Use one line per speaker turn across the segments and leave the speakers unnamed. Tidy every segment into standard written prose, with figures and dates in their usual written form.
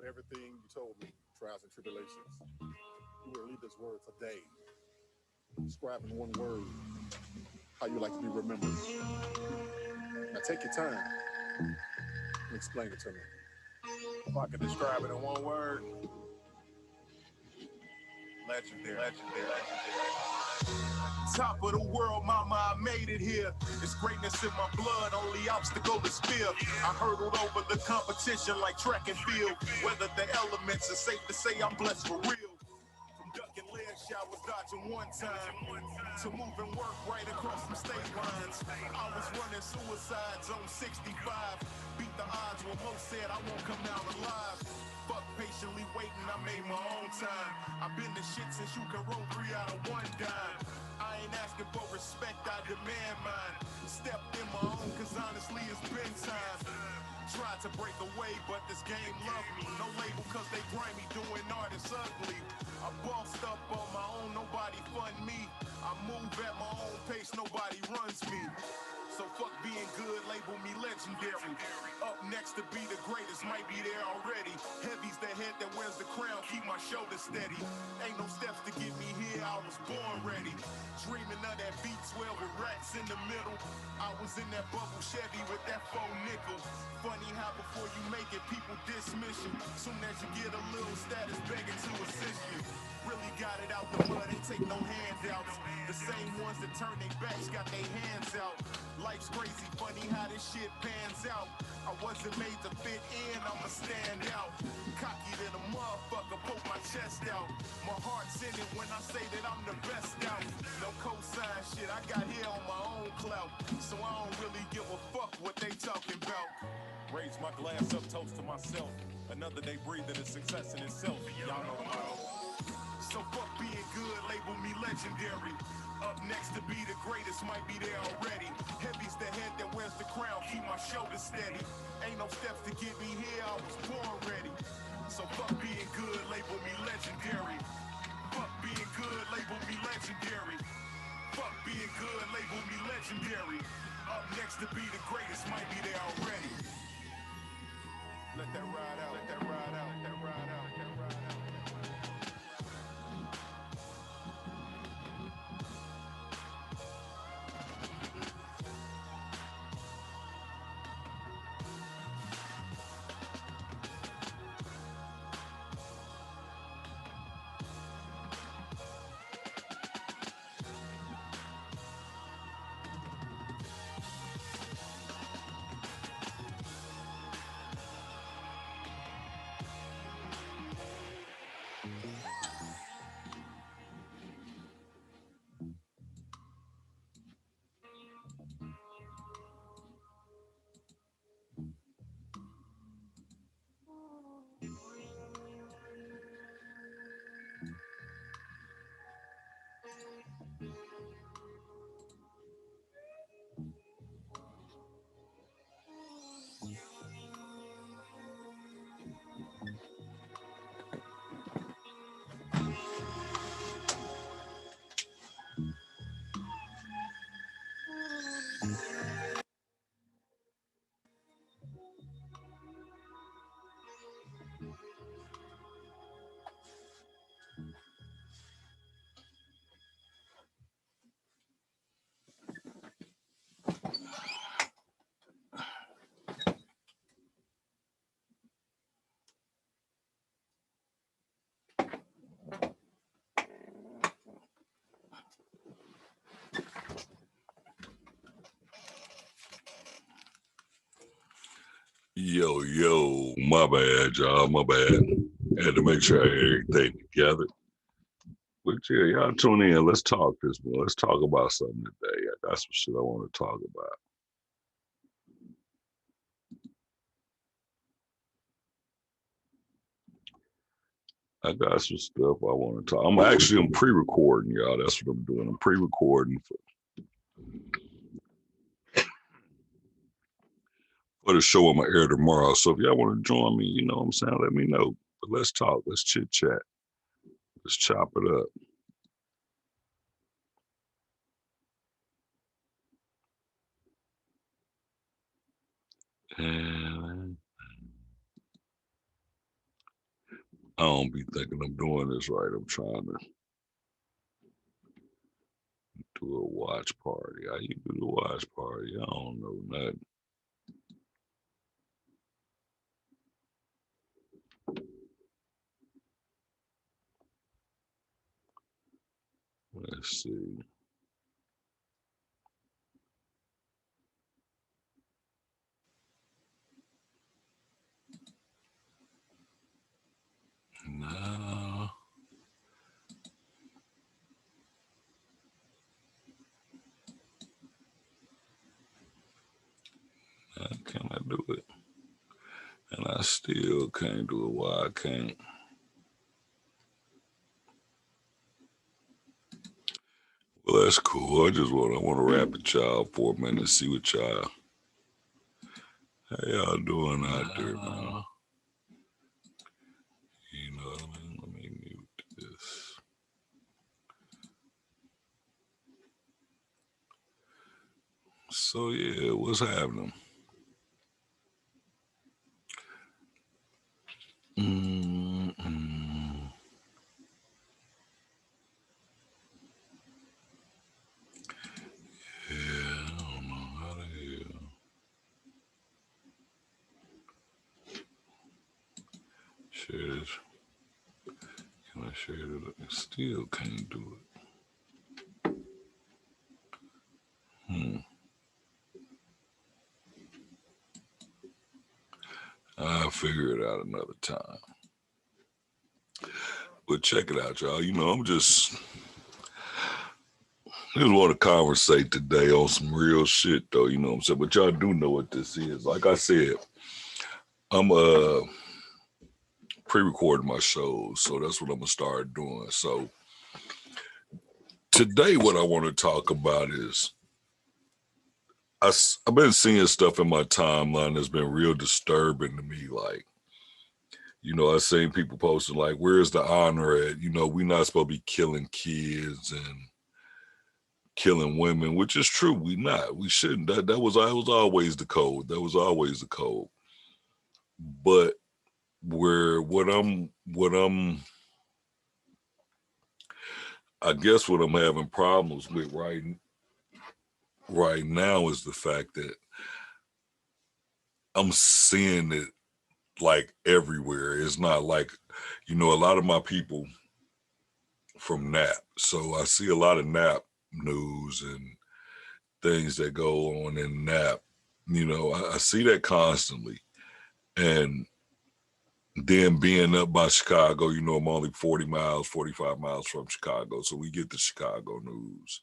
everything you told me, trials and tribulations. You will leave this word today. Describe in one word how you like to be remembered. Now take your time and explain it to me. If I could describe it in one word, legendary. Legendary. Top of the world, mama, I made it here. It's greatness in my blood, only obstacle is fear. I hurdled over the competition like track and field. Whether the elements, it's safe to say I'm blessed for real. From ducking leg showers, dodging one time, to moving work right across some state lines. I was running suicides on 65. Beat the odds when most said I won't come out alive. Fuck patiently waiting, I made my own time. I've been the shit since you can roll 3 out of 1 dime. I ain't asking for respect, I demand mine. Stepped in my own, cause honestly it's been time. Tried to break away, but this game loved me. No label cause they grimy, doing art is ugly. I bossed up on my own, nobody fund me. I move at my own pace, nobody runs me. So fuck being good, label me legendary. Up next to be the greatest, might be there already. Heavy's the head that wears the crown, keep my shoulders steady. Ain't no steps to get me here, I was born ready. Dreaming of that V12 with racks in the middle. I was in that bubble Chevy with that faux nickel. Funny how before you make it, people dismiss you. Soon as you get a little status, begging to assist you. Really got it out the mud, ain't take no handouts. The same ones that turn their backs got their hands out. Life's crazy, funny how this shit pans out. I wasn't made to fit in, I'ma stand out. Cocky than a motherfucker, poke my chest out. My heart's in it when I say that I'm the best out. No cosign shit, I got here on my own clout. So I don't really give a fuck what they talking about. Raise my glass up, toast to myself. Another day breathing is success in itself. Y'all know the motto. So fuck being good, label me legendary. Up next to be the greatest, might be there already. Heavy's the head that wears the crown, keep my shoulders steady. Ain't no steps to get me here, I was born ready. So fuck being good, label me legendary. Fuck being good, label me legendary. Fuck being good, label me legendary. Up next to be the greatest, might be there already. Let that ride out, let that ride out, let that ride out, let that ride out.
Yo, my bad, y'all, my bad. Had to make sure I had everything together. But yeah, y'all tune in. Let's talk this one. Let's talk about something today. I got some shit I want to talk about. I got some stuff I want to talk. I'm pre-recording, y'all. That's what I'm doing. I'm pre-recording for the show I'm gonna air tomorrow. So if y'all want to join me, you know what I'm saying, let me know. But let's talk. Let's chit chat. Let's chop it up. And I don't be thinking I'm doing this right. I'm trying to do a watch party. How you do the watch party? I don't know nothing. Let's see. No. How can I do it? And I still can't do it. Why I can't? Well, that's cool. I want to rap with y'all for a minute, see what y'all, how y'all doing out there, man. You know what I mean? Let me mute this. So yeah, what's happening? Mm-mm. Yeah, I don't know how the hell. Share this. Can I share it? I still can't do it. I'll figure it out another time. But check it out, y'all. You know, just want to conversate today on some real shit, though. You know what I'm saying? But y'all do know what this is. Like I said, I'm pre-recording my shows, so that's what I'm gonna start doing. So today, what I want to talk about is I've been seeing stuff in my timeline that's been real disturbing to me. Like, you know, I've seen people posting like, "Where's the honor at?" You know, we're not supposed to be killing kids and killing women, which is true. We not. We shouldn't. That was always the code. That was always the code. But where what I'm I guess what I'm having problems with right now is the fact that I'm seeing it like everywhere. It's not like, you know, a lot of my people from NAP. So I see a lot of NAP news and things that go on in NAP. You know, I see that constantly. And then being up by Chicago, you know, I'm only 40 miles, 45 miles from Chicago. So we get the Chicago news.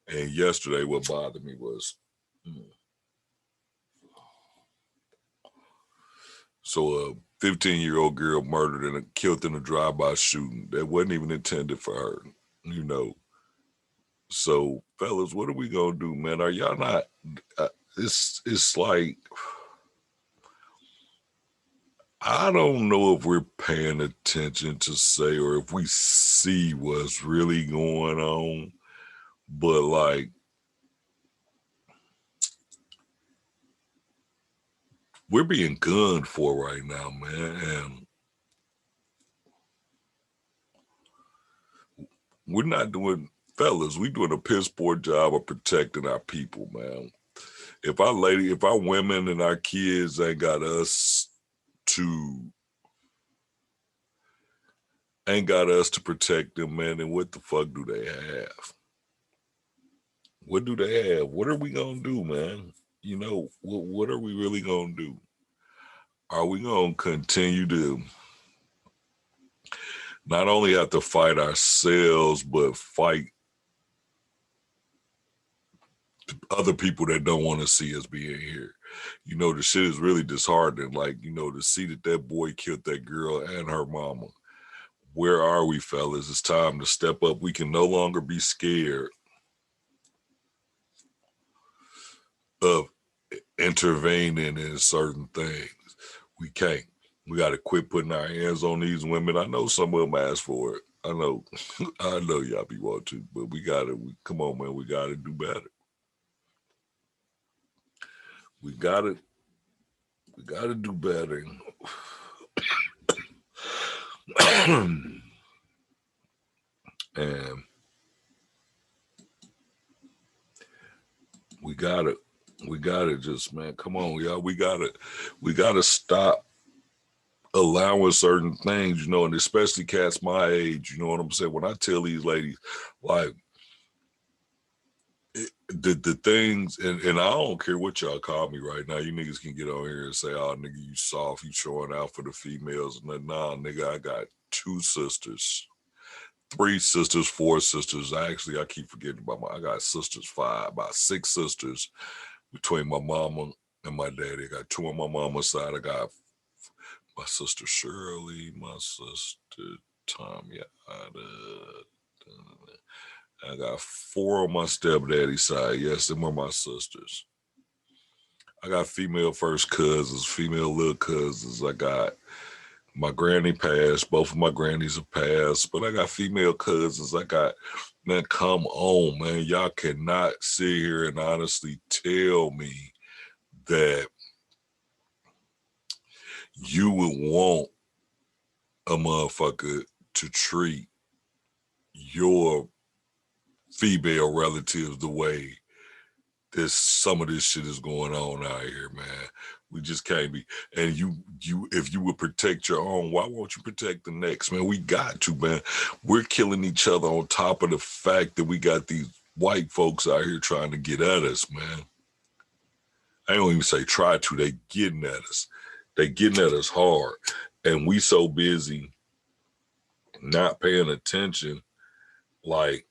And yesterday, what bothered me was so a 15-year-old girl murdered and killed in a drive-by shooting that wasn't even intended for her, you know. So, fellas, what are we gonna do, man? Are y'all not? It's like I don't know if we're paying attention to say or if we see what's really going on, but like we're being gunned for right now, man, and we're not doing, fellas. We doing a piss poor job of protecting our people, man. If our women and our kids to ain't got us to protect them, man, then what the fuck do they have? What do they have? What are we gonna do, man? You know, what are we really gonna do? Are we gonna continue to not only have to fight ourselves, but fight other people that don't want to see us being here? You know, the shit is really disheartening. Like, you know, to see that boy killed that girl and her mama. Where are we, fellas? It's time to step up. We can no longer be scared of intervening in certain things. We can't. We got to quit putting our hands on these women. I know some of them ask for it. I know, I know y'all be want to, but come on, man. We gotta do better. We gotta do better. And we gotta just, man, come on, y'all. We gotta stop allowing certain things, you know, and especially cats my age, you know what I'm saying? When I tell these ladies, like, the things, and I don't care what y'all call me right now. You niggas can get on here and say, "Oh, nigga, you soft, you showing out for the females." And nah, nigga, I got 2 sisters, 3 sisters, 4 sisters. I keep forgetting about I got sisters, 5, about 6 sisters between my mama and my daddy. I got 2 on my mama's side. I got my sister Shirley, my sister Tommy. I got 4 on my stepdaddy's side. Yes, them are my sisters. I got female first cousins, female little cousins. I got my granny passed. Both of my grannies have passed, but I got female cousins. I got, man, come on, man. Y'all cannot sit here and honestly tell me that you would want a motherfucker to treat your female relatives the way some of this shit is going on out here, man. We just can't be. And you, if you would protect your own, why won't you protect the next, man? We got to, man. We're killing each other on top of the fact that we got these white folks out here trying to get at us, man. I don't even say try to. They getting at us. They getting at us hard. And we so busy not paying attention, like,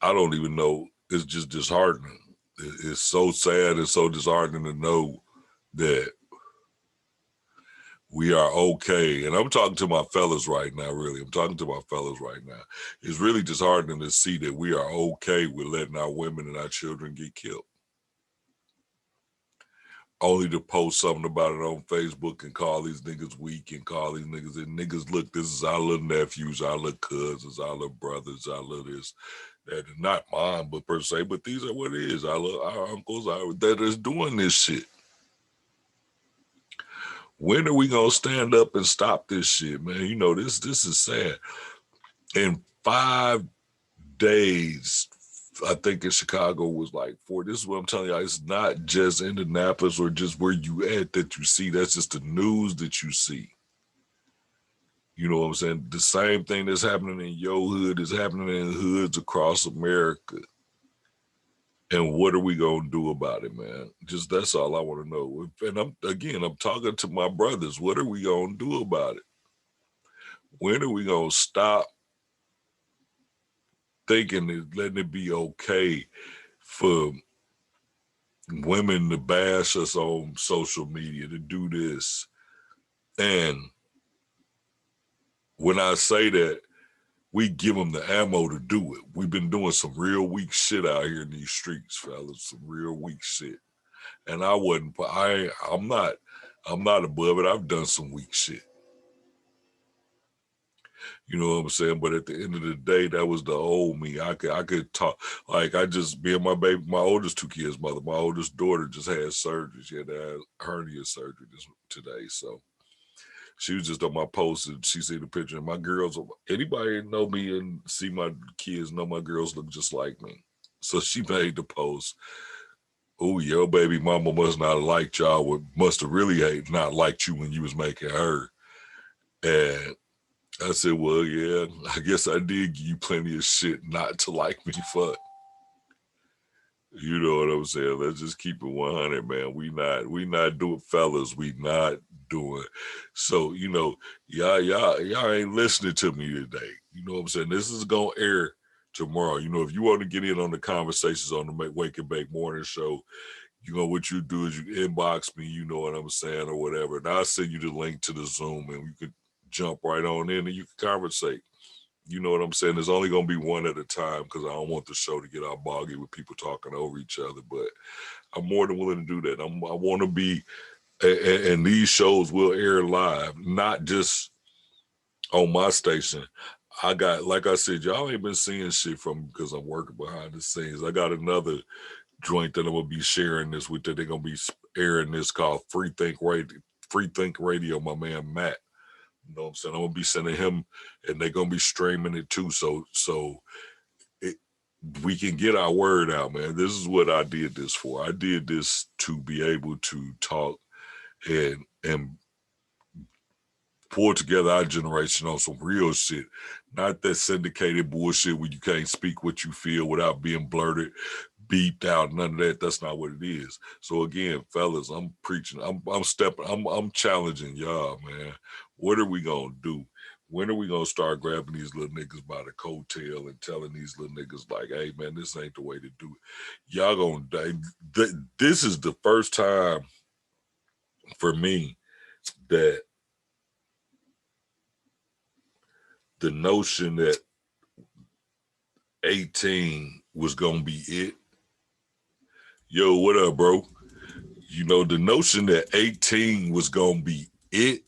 I don't even know. It's just disheartening. It's so sad and so disheartening to know that we are okay. And I'm talking to my fellas right now, really. I'm talking to my fellas right now. It's really disheartening to see that we are okay with letting our women and our children get killed. Only to post something about it on Facebook and call these niggas weak and call these niggas, and niggas, look, this is our little nephews, our little cousins, our little brothers, our little this. That is not mine, but per se, but these are what it is. Our uncles that is doing this shit. When are we gonna stand up and stop this shit, man? You know, this is sad. In 5 days, I think in Chicago was like 4. This is what I'm telling you. It's not just Indianapolis or just where you at that you see. That's just the news that you see. You know what I'm saying? The same thing that's happening in your hood is happening in hoods across America. And what are we going to do about it, man? Just that's all I want to know. And I'm talking to my brothers. What are we going to do about it? When are we going to stop thinking and letting it be okay for women to bash us on social media, to do this? And when I say that, we give them the ammo to do it. We've been doing some real weak shit out here in these streets, fellas. Some real weak shit. And I'm not above it. I've done some weak shit. You know what I'm saying? But at the end of the day, that was the old me. I could talk, like, I just, being my oldest 2 kids' mother, my oldest daughter just had surgery. She had to have hernia surgery today. So she was just on my post and she see the picture. And my girls, anybody know me and see my kids know my girls look just like me. So she made the post. Oh, your baby mama must not have liked y'all. Must have really not liked you when you was making her. And I said, well, yeah, I guess I did give you plenty of shit not to like me for. You know what I'm saying? Let's just keep it 100, man. We not doing, fellas. We not doing. So, you know, y'all ain't listening to me today. You know what I'm saying? This is gonna air tomorrow. You know, if you want to get in on the conversations on the Wake and Bake Morning Show, you know what you do is you inbox me. You know what I'm saying, or whatever, and I'll send you the link to the Zoom, and you could jump right on in and you can conversate. You know what I'm saying? There's only going to be one at a time because I don't want the show to get all boggy with people talking over each other. But I'm more than willing to do that. I want to be, and these shows will air live, not just on my station. I got, like I said, y'all ain't been seeing shit from me because I'm working behind the scenes. I got another joint that I'm going to be sharing this with that they're going to be airing this called Free Think Free Think Radio, my man Matt. You know what I'm saying? I'm gonna be sending him, and they're gonna be streaming it too. So we can get our word out, man. This is what I did this for. I did this to be able to talk and pull together our generation on some real shit. Not that syndicated bullshit where you can't speak what you feel without being blurted, beeped out, none of that. That's not what it is. So again, fellas, I'm preaching, I'm challenging y'all, man. What are we gonna do? When are we gonna start grabbing these little niggas by the coattail and telling these little niggas like, hey man, this ain't the way to do it. Y'all gonna die. This is the first time for me that the notion that 18 was gonna be it. Yo, what up, bro? You know, the notion that 18 was gonna be it,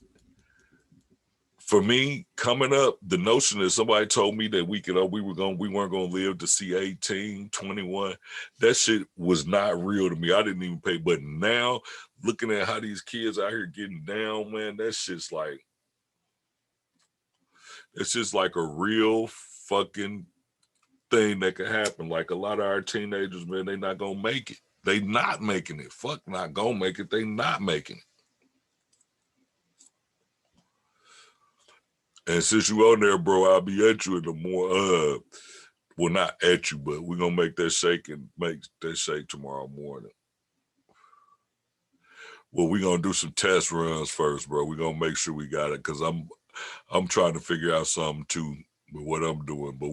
for me, coming up, the notion that somebody told me that we weren't gonna live to see 18, 21, that shit was not real to me. I didn't even pay. But now, looking at how these kids out here getting down, man, it's just like a real fucking thing that could happen. Like a lot of our teenagers, man, they not gonna make it. They not making it. Fuck not gonna make it. They not making it. And since you on there, bro, I'll be at you in the more, well, not at you, but we're gonna make that shake tomorrow morning. Well, we're gonna do some test runs first, bro. We're gonna make sure we got it, because I'm trying to figure out something too with what I'm doing. But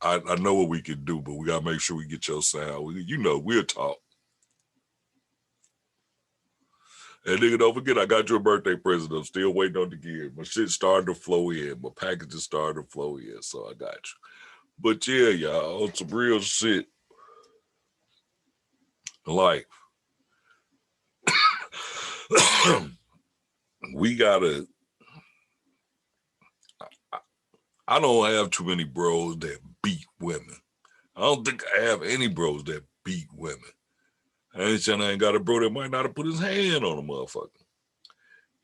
I know what we can do, but we gotta make sure we get your sound. We'll talk. And nigga, don't forget, I got your birthday present. I'm still waiting on the gear. My shit started to flow in. My packages started to flow in, so I got you. But yeah, y'all, on some real shit. Like, we gotta, I don't have too many bros that beat women. I don't think I have any bros that beat women. I ain't saying I ain't got a bro that might not have put his hand on a motherfucker.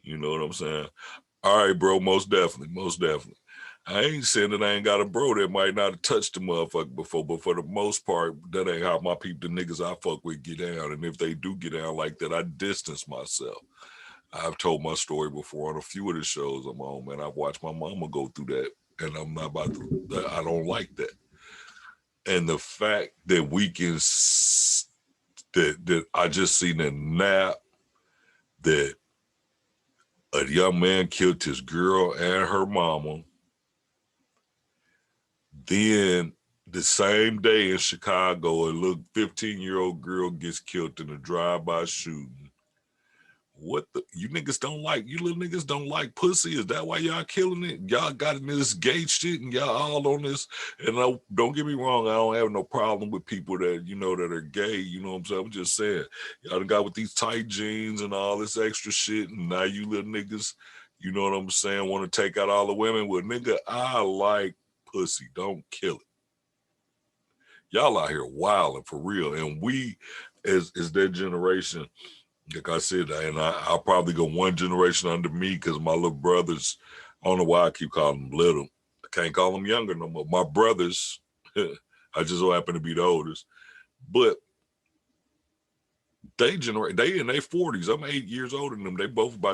You know what I'm saying? All right, bro, most definitely. I ain't saying that I ain't got a bro that might not have touched the motherfucker before, but for the most part, that ain't how my people, the niggas I fuck with, get down. And if they do get down like that, I distance myself. I've told my story before on a few of the shows I'm on, man. I've watched my mama go through that, and I'm not about to, I don't like that. And the fact that we can, that I just seen a nap that a young man killed his girl and her mama. Then the same day in Chicago, a little 15-year-old girl gets killed in a drive-by shooting. What you niggas don't like? You little niggas don't like pussy? Is that why y'all killing it? Y'all got in this gay shit and y'all all on this. And don't get me wrong, I don't have no problem with people that, that are gay. You know what I'm saying? I'm just saying, y'all done got with these tight jeans and all this extra shit. And now you little niggas, you know what I'm saying, want to take out all the women. Well, nigga, I like pussy. Don't kill it. Y'all out here wilding for real. And we, as that generation, like I said, and I'll probably go one generation under me because my little brothers, I don't know why I keep calling them little. I can't call them younger no more. My brothers, I just so happen to be the oldest, but they in their 40s. I'm 8 years older than them.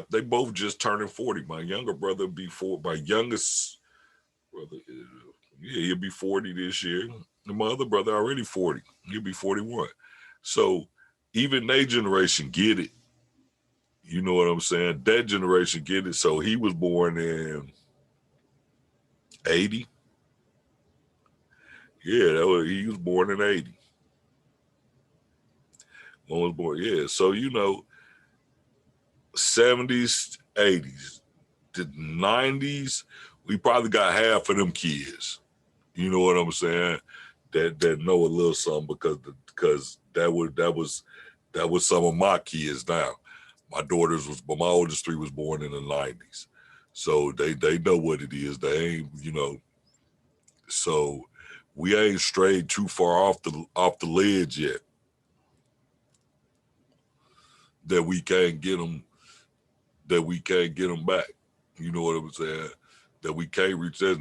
They both just turning 40. My younger brother my youngest brother, he'll be 40 this year. And my other brother already 40. He'll be 41. So even their generation get it. You know what I'm saying? That generation get it. So he was born in 80. Yeah, he was born in 80. One was born, yeah. So, 70s, 80s, the 90s, we probably got half of them kids. You know what I'm saying? That know a little something because that was some of my kids now. My oldest three was born in the 90s. So they know what it is. They ain't, so we ain't strayed too far off the ledge yet that we can't get them that we can't get them back. You know what I'm saying? That we can't reach that.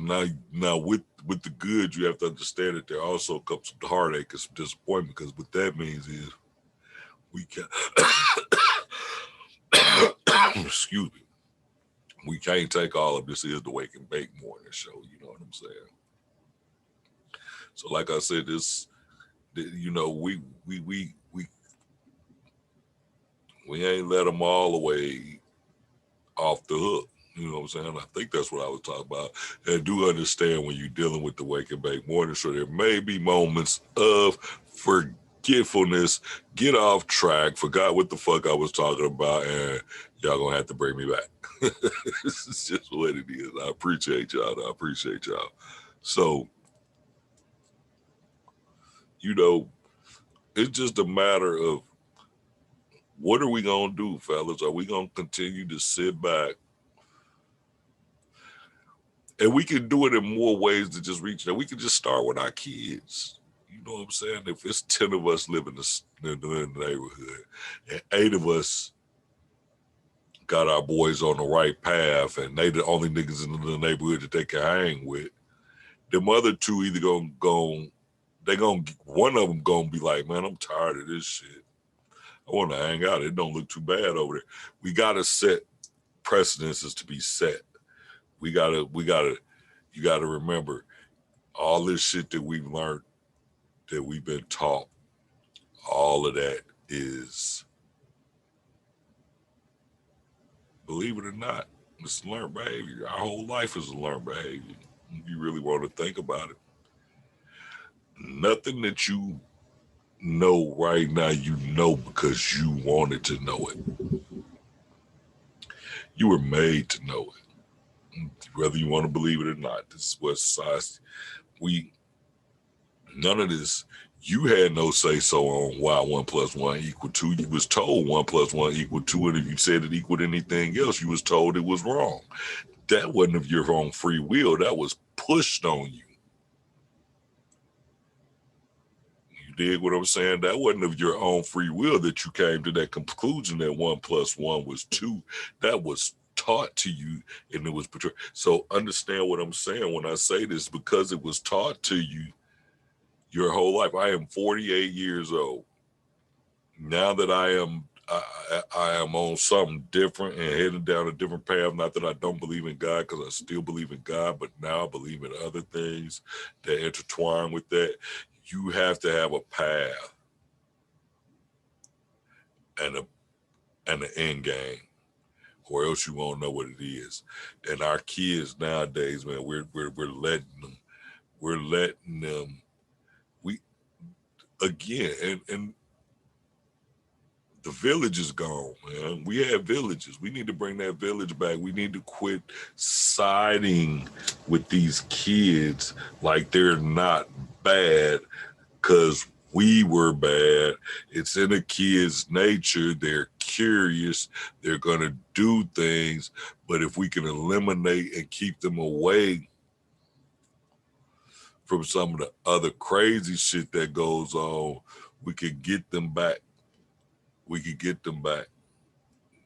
Now with the good, you have to understand that there also comes some heartache and some disappointment, because what that means is we can't excuse me. We can't take all of this is the Wake and Bake morning show. You know what I'm saying? So, like I said, you know, we ain't let them all the way off the hook. You know what I'm saying? I think that's what I was talking about. And do understand when you're dealing with the Wake and Bake morning show, there may be moments of forgetfulness, get off track, forgot what the fuck I was talking about, and y'all gonna have to bring me back. This is just what it is. I appreciate y'all. I appreciate y'all. So, you know, it's just a matter of what are we gonna do, fellas? Are we gonna continue to sit back? And we can do it in more ways to just reach that. We can just start with our kids. You know what I'm saying? If it's 10 of us living in the neighborhood and 8 of us got our boys on the right path and they the only niggas in the neighborhood that they can hang with, them other 2 either one of them gonna be like, man, I'm tired of this shit. I want to hang out. It don't look too bad over there. We gotta set precedences to be set. You gotta remember all this shit that we've learned, that we've been taught, all of that is, believe it or not, it's learned behavior. Our whole life is a learned behavior. If you really want to think about it. Nothing that you know right now, you know because you wanted to know it. You were made to know it. Whether you want to believe it or not, this is what society, none of this, you had no say so on why 1 + 1 = 2. You was told 1 + 1 = 2, and if you said it equaled anything else, you was told it was wrong. That wasn't of your own free will. That was pushed on you. You dig what I'm saying? That wasn't of your own free will that you came to that conclusion that 1 + 1 was 2. That was taught to you, and it was portrayed. So understand what I'm saying when I say this, because it was taught to you your whole life. I am 48 years old. Now that I am on something different and heading down a different path. Not that I don't believe in God, because I still believe in God, but now I believe in other things that intertwine with that. You have to have a path and an end game, or else you won't know what it is. And our kids nowadays, man, we're letting them. We again, and the village is gone, man. We have villages. We need to bring that village back. We need to quit siding with these kids like they're not bad because we were bad. It's in a kid's nature. They're curious. They're going to do things. But if we can eliminate and keep them away from some of the other crazy shit that goes on, we could get them back. We could get them back.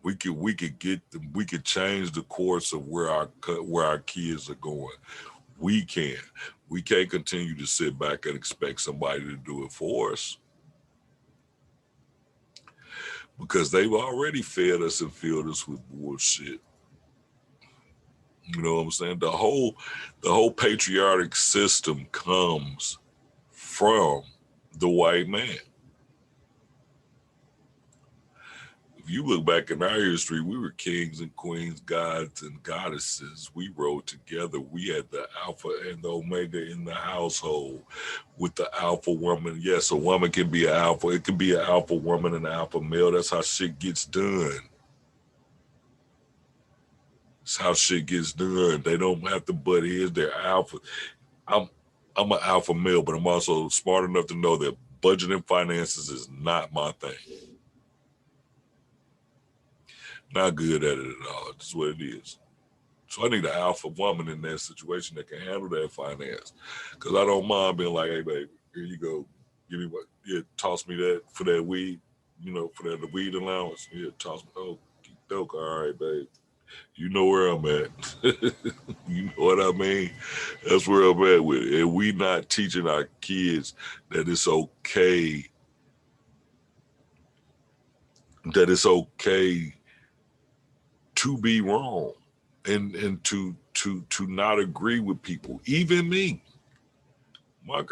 We could get them. We could change the course of where our kids are going. We can. We can't continue to sit back and expect somebody to do it for us, because they've already fed us and filled us with bullshit. You know what I'm saying? The whole patriotic system comes from the white man. If you look back in our history, we were kings and queens, gods and goddesses. We rode together. We had the alpha and the omega in the household with the alpha woman. Yes, a woman can be an alpha. It can be an alpha woman and an alpha male. That's how shit gets done. That's how shit gets done. They don't have to butt heads. They're alpha. I'm an alpha male, but I'm also smart enough to know that budgeting finances is not my thing. Not good at it at all. That's what it is. So I need an alpha woman in that situation that can handle that finance. Because I don't mind being like, hey, baby, here you go. Give me what? Yeah, toss me that for that weed, for that weed allowance. Yeah, toss me. Oh, Doke, all right, babe. You know where I'm at. You know what I mean? That's where I'm at with it. And we not teaching our kids that it's okay to be wrong and to not agree with people. Even me. My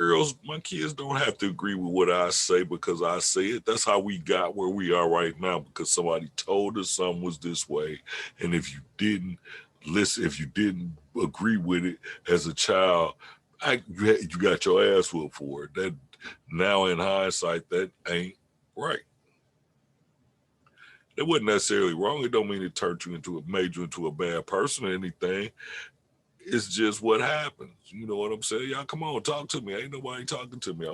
kids don't have to agree with what I say because I say it. That's how we got where we are right now because somebody told us something was this way. And if you didn't listen, if you didn't agree with it as a child, you got your ass whooped for it. That now in hindsight, that ain't right. It wasn't necessarily wrong. It don't mean it made you into a bad person or anything. It's just what happens. You know what I'm saying? Y'all come on, talk to me. Ain't nobody talking to me. I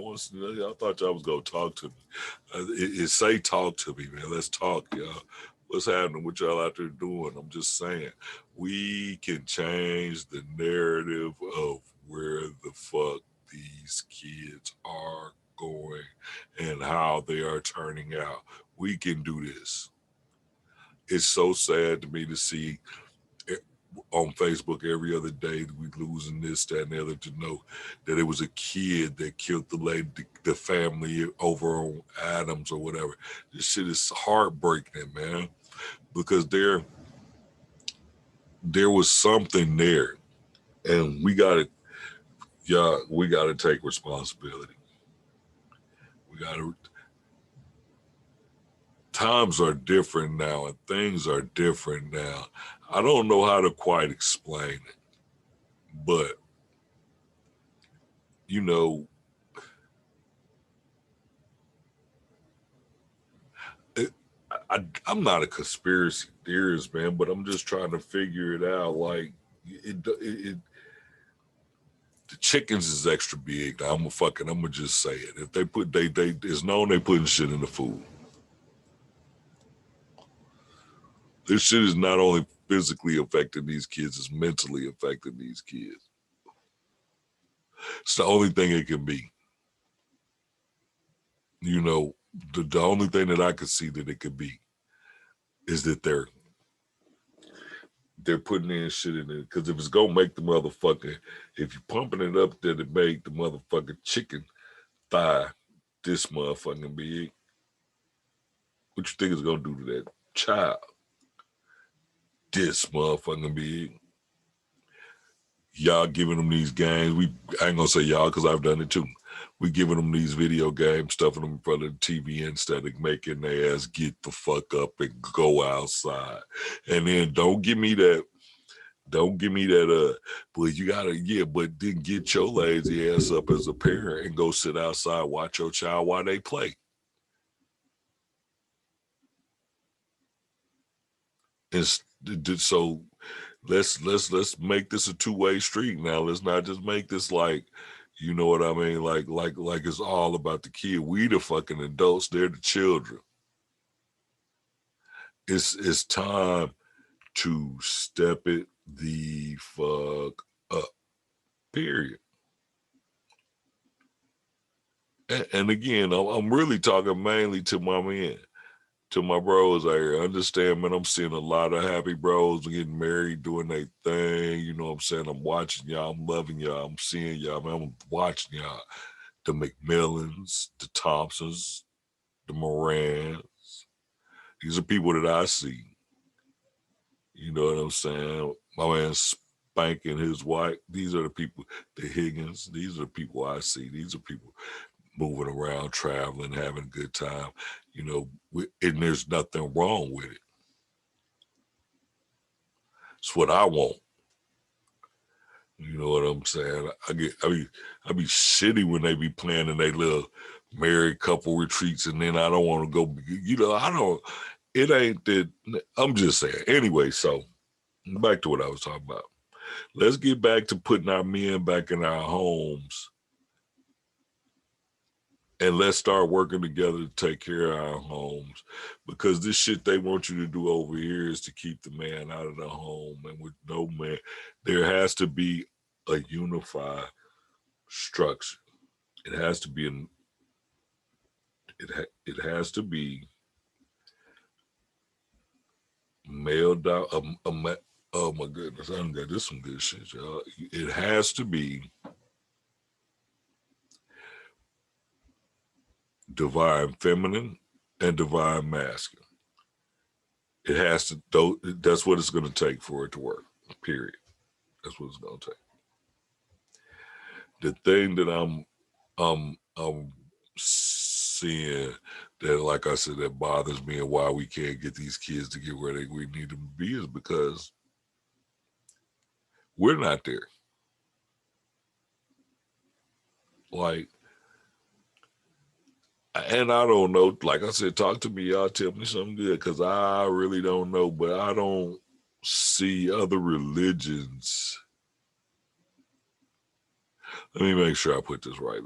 thought y'all was gonna talk to me. It say talk to me, man. Let's talk, y'all. What's happening? What y'all out there doing? I'm just saying, we can change the narrative of where the fuck these kids are going and how they are turning out. We can do this. It's so sad to me to see on Facebook every other day we losing this, that, and the other to know that it was a kid that killed the lady, the family over on Adams or whatever. This shit is heartbreaking, man, because there was something there, and we gotta take responsibility. We gotta. Times are different now, and things are different now. I don't know how to quite explain it, but you know, I'm not a conspiracy theorist, man, but I'm just trying to figure it out. Like, the chickens is extra big. I'm gonna just say it. If they put they it's known they putting shit in the food. This shit is not only physically affecting these kids, it's mentally affecting these kids. It's the only thing it can be. You know, the only thing that I could see that it could be is that they're putting in shit in it. Because if it's gonna make the motherfucker, if you're pumping it up, that it make the motherfucking chicken thigh this motherfucking big, what you think it's gonna do to that child? This motherfucking big. Y'all giving them these games. I ain't gonna say y'all because I've done it too. We giving them these video games, stuffing them in front of the TV instead of making their ass get the fuck up and go outside. And then don't give me that. Don't give me that. But you gotta, yeah. But then get your lazy ass up as a parent and go sit outside, watch your child while they play. And so let's make this a two-way street now. Let's not just make this like, you know what I mean, like it's all about the kid. We the fucking adults, they're the children. It's time to step it the fuck up. Period. And again, I'm really talking mainly to my men, to my bros out here. Understand, man, I'm seeing a lot of happy bros getting married, doing their thing. You know what I'm saying? I'm watching y'all. I'm loving y'all. I'm seeing y'all, man. I'm watching y'all. The McMillans, the Thompsons, the Morans. These are people that I see. You know what I'm saying? My man Spank and his wife. These are the people, the Higgins. These are the people I see. These are people moving around, traveling, having a good time. You know, and there's nothing wrong with it. It's what I want. You know what I'm saying? I be shitty when they be planning they little married couple retreats, and then I don't want to go. You know, I don't. It ain't that. I'm just saying. Anyway, so back to what I was talking about. Let's get back to putting our men back in our homes, and let's start working together to take care of our homes. Because this shit they want you to do over here is to keep the man out of the home, and with no man, there has to be a unified structure. It has to be it has to be male down. Oh my goodness, I done got this some good shit, y'all. It has to be divine feminine and divine masculine. It has to. That's what it's going to take for it to work. Period. That's what it's going to take. The thing that I'm seeing that, like I said, that bothers me and why we can't get these kids to get where we need them to be is because we're not there. Like, and I don't know. Like I said, talk to me, y'all. Tell me something good, because I really don't know. But I don't see other religions. Let me make sure I put this right.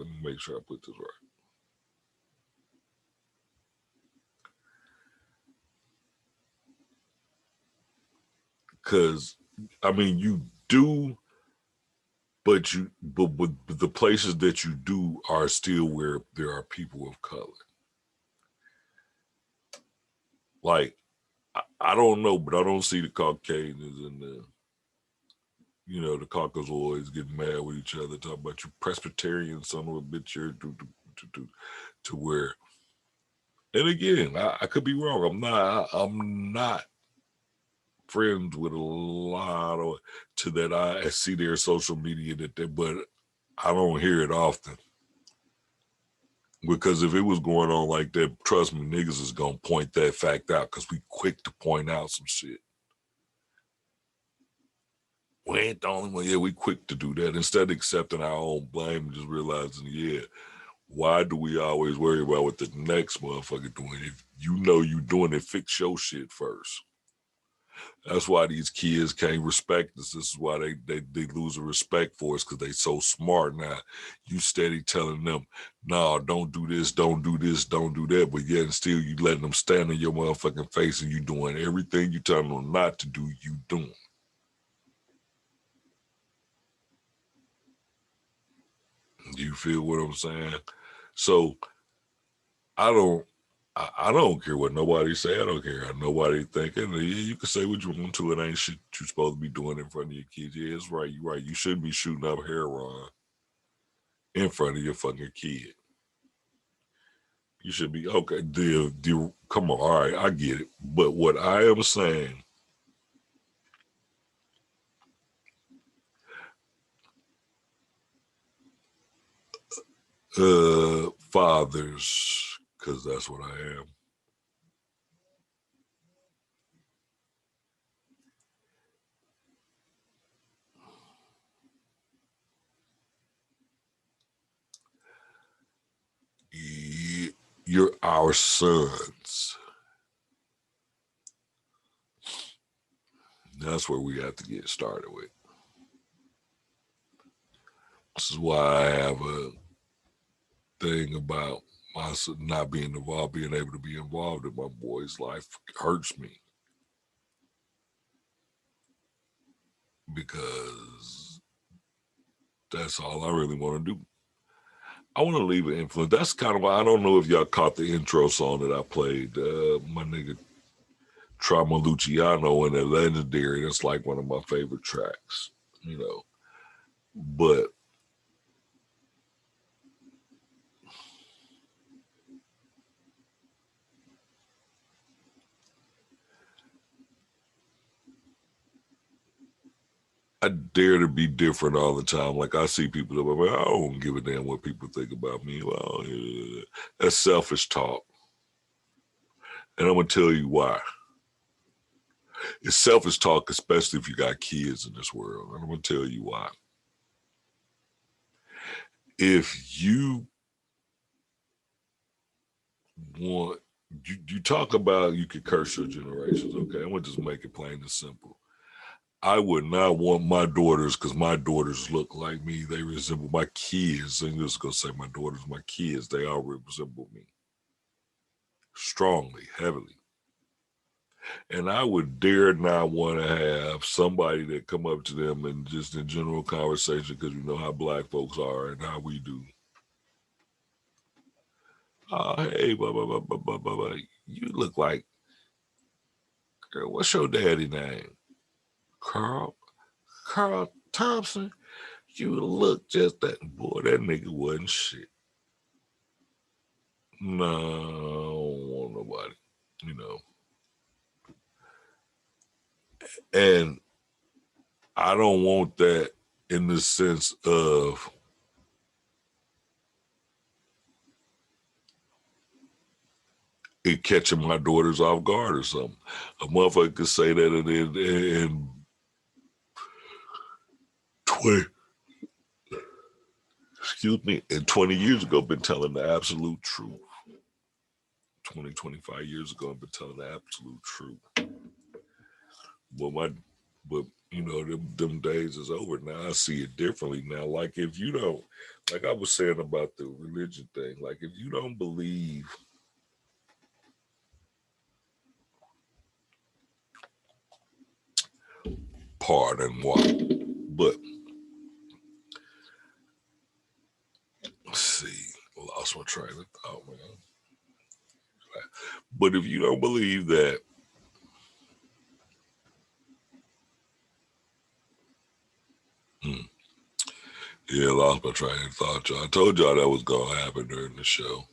Because, I mean, you do, but the places that you do are still where there are people of color. Like, I don't know, but I don't see the Caucasians and the Caucasoids getting mad with each other, talking about you Presbyterian son of a bitch here to where. And again, I could be wrong. I'm not friends with a lot of to that I see their social media but I don't hear it often. Because if it was going on like that, trust me, niggas is gonna point that fact out because we quick to point out some shit. We ain't the only one. Yeah, we quick to do that instead of accepting our own blame and just realizing, yeah, why do we always worry about what the next motherfucker doing? If you know you doing it, fix your shit first. That's why these kids can't respect us. This is why they lose a respect for us, because they so smart now. You steady telling them, no, don't do this, don't do this, don't do that. But yet and still you letting them stand in your motherfucking face and you doing everything you telling them not to do, you doing. You feel what I'm saying? So I don't care what nobody say. I don't care how nobody thinking. Yeah, you can say what you want to. It ain't shit you supposed to be doing in front of your kids. Yeah, it's right. You're right. You shouldn't be shooting up heroin in front of your fucking kid. You should be okay. Come on. All right, I get it. But what I am saying, fathers, because that's what I am. You're our sons. That's where we have to get started with. This is why I have a thing about my son not being involved, being able to be involved in my boy's life hurts me, because that's all I really want to do. I want to leave an influence. That's kind of why I don't know if y'all caught the intro song that I played. My nigga Trauma Luciano and the Legendary. That's like one of my favorite tracks, But I dare to be different all the time. Like, I see people that I don't give a damn what people think about me. Well, yeah, that's selfish talk. And I'm going to tell you why. It's selfish talk, especially if you got kids in this world. And I'm going to tell you why. If you want, you talk about you could curse your generations, okay? I'm going to just make it plain and simple. I would not want my daughters, because my daughters look like me. They resemble my kids. I'm just going to say my daughters, my kids, they all resemble me. Strongly, heavily. And I would dare not want to have somebody that come up to them and just in general conversation, because you know how black folks are and how we do. Hey, blah, blah, blah, blah, blah, blah, blah. You look like Girl, what's your daddy name? Carl. Carl Thompson. You look just that. Boy, that nigga wasn't shit. No, I don't want nobody. You know. And I don't want that in the sense of it catching my daughters off guard or something. A motherfucker could say that in 20, excuse me, and 20 years ago, been telling the absolute truth. 20, 25 years ago, I've been telling the absolute truth. But you know, them days is over now. I see it differently now. Like if you don't, like I was saying about the religion thing, like if you don't believe pardon what, but let's see, lost my train of thought, man. But if you don't believe that yeah, lost my train of thought, y'all. I told y'all that was gonna happen during the show.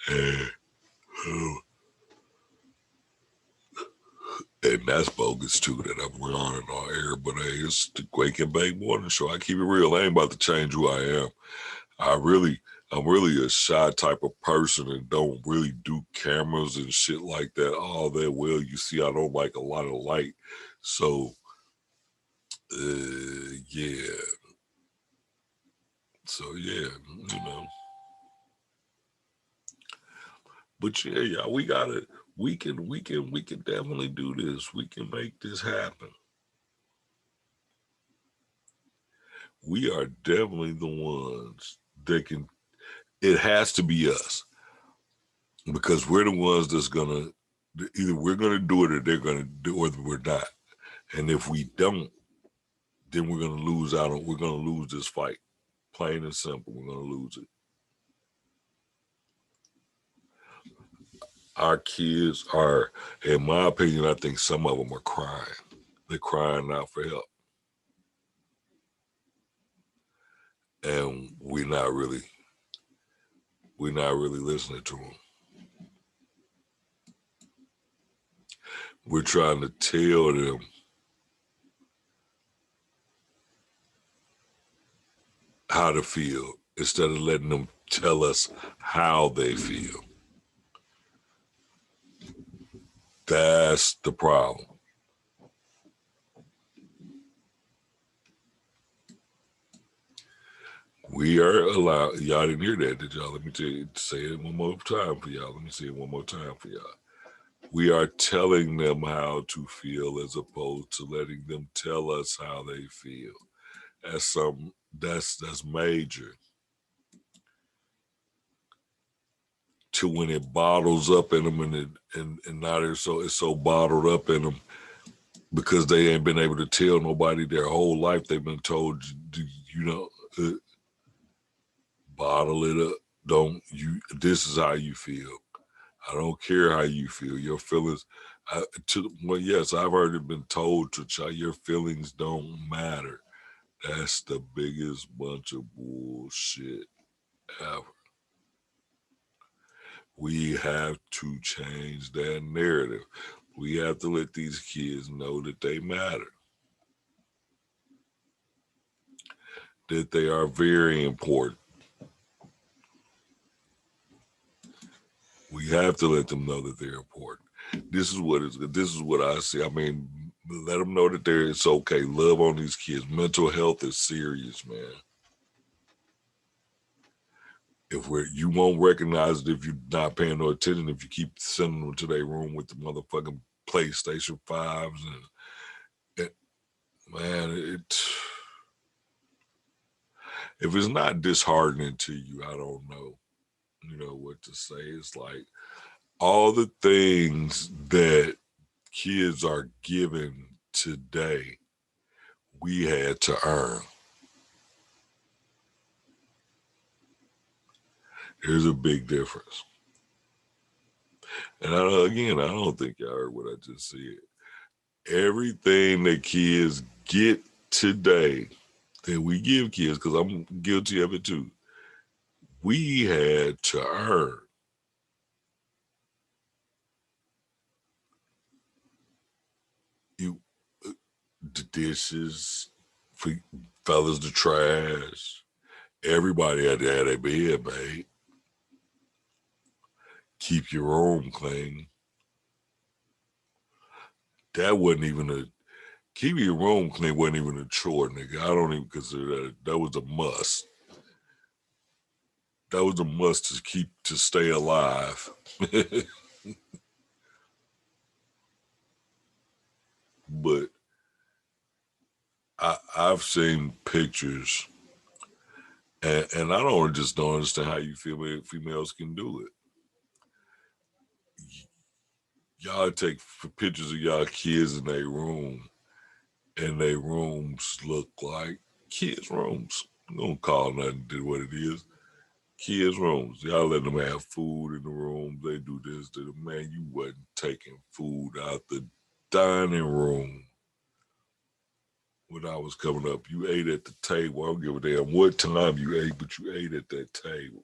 And that's bogus too that I'm running on air, but hey, it's the Quake and Bake Morning Show. I keep it real. I ain't about to change who I am. I'm really a shy type of person and don't really do cameras and shit like that all that well. You see, I don't like a lot of light. So, yeah. So, yeah, you know. But yeah, y'all, we can definitely do this. We can make this happen. We are definitely the ones that can. It has to be us because we're the ones that's gonna either we're gonna do it or they're gonna do or we're not. And if we don't, then we're gonna lose out on. We're gonna lose this fight. Plain and simple, we're gonna lose it. Our kids are, in my opinion, I think some of them are crying. They're crying out for help, and we're not really listening to them. We're trying to tell them how to feel instead of letting them tell us how they feel. That's the problem. We are allowed. Y'all didn't hear that, did y'all? Let me say it one more time for y'all. Let me say it one more time for y'all. We are telling them how to feel as opposed to letting them tell us how they feel. That's major. To when it bottles up in them and now it's so bottled up in them because they ain't been able to tell nobody their whole life. They've been told, you know, bottle it up. Don't you? This is how you feel. I don't care how you feel. Your feelings. Yes, I've already been told to try. Your feelings don't matter. That's the biggest bunch of bullshit ever. We have to change that narrative. We have to let these kids know that they matter, that they are very important. We have to let them know that they're important. This is what I see. I mean, let them know that it's okay. Love on these kids. Mental health is serious, man. You won't recognize it if you're not paying no attention. If you keep sending them to their room with the motherfucking PlayStation 5s and man, if it's not disheartening to you, I don't know, what to say. It's like all the things that kids are given today, we had to earn. There's a big difference. And again, I don't think y'all heard what I just said. Everything that kids get today, that we give kids, because I'm guilty of it too, we had to earn. You, the dishes, fellas, the trash. Everybody had to have their bed made. Keep your room clean. That wasn't even a keeping your room clean wasn't even a chore, nigga. I don't even consider that. That was a must. That was a must to stay alive. But I've seen pictures, and I don't understand how you females can do it. Y'all take pictures of y'all kids in their room, and their rooms look like kids' rooms. I don't call nothing to what it is. Kids' rooms. Y'all let them have food in the room. They do this. Man, you wasn't taking food out the dining room when I was coming up. You ate at the table. I don't give a damn what time you ate, but you ate at that table.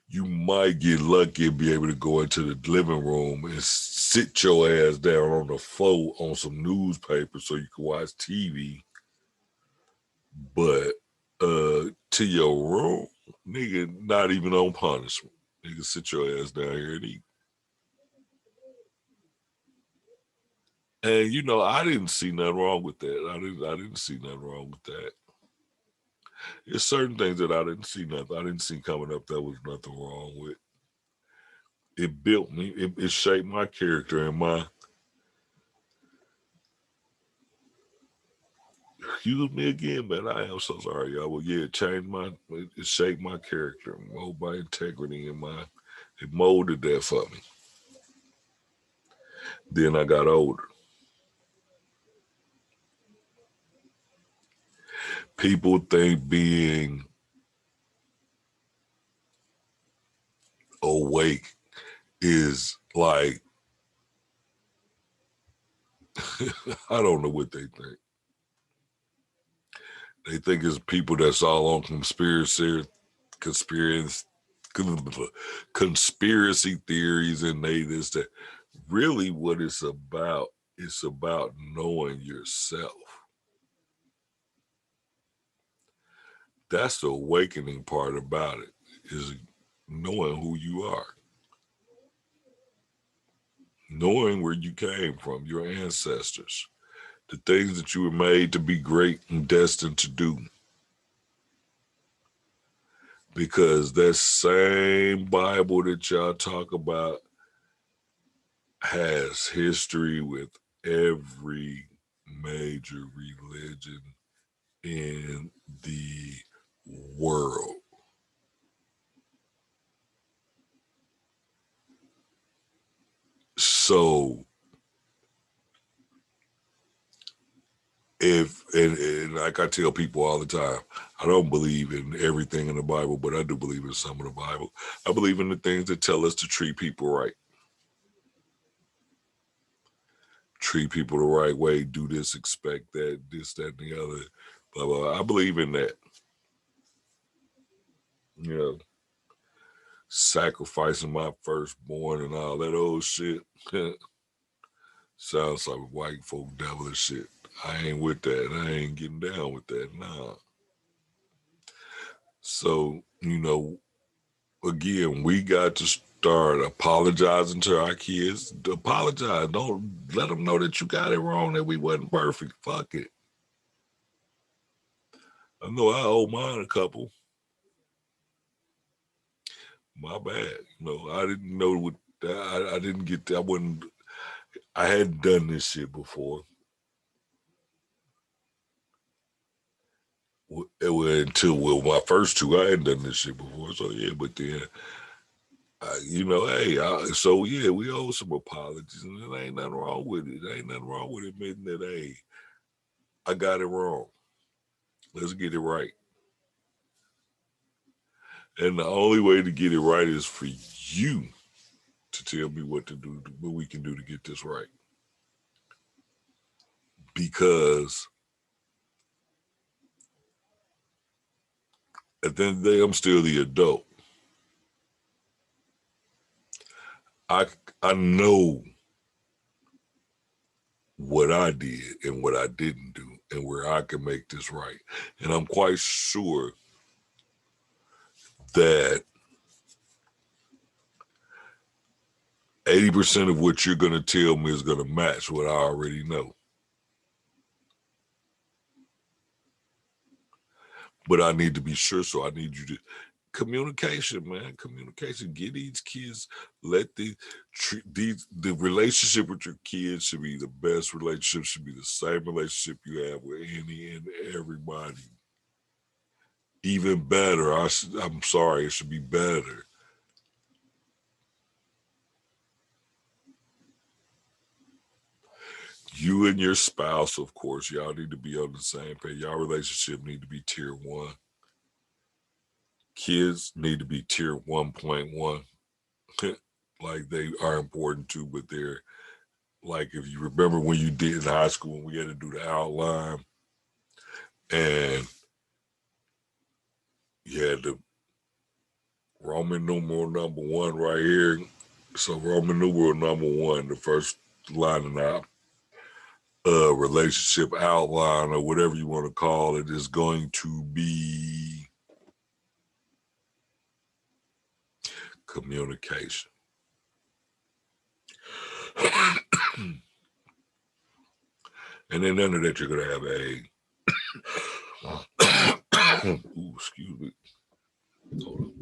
You might get lucky and be able to go into the living room and sit your ass down on the floor on some newspaper so you can watch TV. But to your room, nigga, not even on punishment. Nigga, sit your ass down here and eat. And you know, I didn't see nothing wrong with that. I didn't see nothing wrong with that. There's certain things that I didn't see nothing. I didn't see coming up that was nothing wrong with. It built me. It shaped my character and my. Excuse me again, man. I am so sorry, y'all. Well, yeah, it changed it shaped my character, molded my integrity, and it molded that for me. Then I got older. People think being awake is like I don't know what they think. They think it's people that's all on conspiracy, conspiracy theories, and they this that. Really, what it's about knowing yourself. That's the awakening part about it, is knowing who you are, knowing where you came from, your ancestors, the things that you were made to be great and destined to do. Because that same Bible that y'all talk about has history with every major religion in the world. So and like I tell people all the time, I don't believe in everything in the Bible, but I do believe in some of the Bible. I believe in the things that tell us to treat people right. Treat people the right way, do this, expect that, this, that, and the other. Blah, blah, blah. I believe in that. You know, sacrificing my firstborn and all that old shit. Sounds like white folk devilish shit. I ain't with that. I ain't getting down with that. Nah. So, you know, again, we got to start apologizing to our kids. Apologize. Don't let them know that you got it wrong, that we wasn't perfect. Fuck it. I know I owe mine a couple. My bad. You know, I didn't know what I didn't get. I wasn't. I hadn't done this shit before. Until my first two, I hadn't done this shit before. So yeah, but then you know, hey, so yeah, we owe some apologies, and there ain't nothing wrong with it. There ain't nothing wrong with admitting that, hey, I got it wrong. Let's get it right. And the only way to get it right is for you to tell me what to do, what we can do to get this right. Because at the end of the day, I'm still the adult. I know what I did and what I didn't do and where I can make this right. And I'm quite sure that 80% of what you're going to tell me is going to match what I already know. But I need to be sure, so I need you to communication, man. Communication. Get these kids. Let the relationship with your kids should be the best relationship. Should be the same relationship you have with any and everybody. Even better. I'm sorry. It should be better. You and your spouse, of course, y'all need to be on the same page. Y'all relationship need to be tier 1. Kids need to be tier 1.1. Like they are important too, but they're like, if you remember when you did in high school when we had to do the outline and you had the Roman numeral number 1 right here. So Roman numeral number 1, the first line in our relationship outline or whatever you want to call it is going to be communication. And then under that, you're going to have a, ooh, excuse me. Hold on.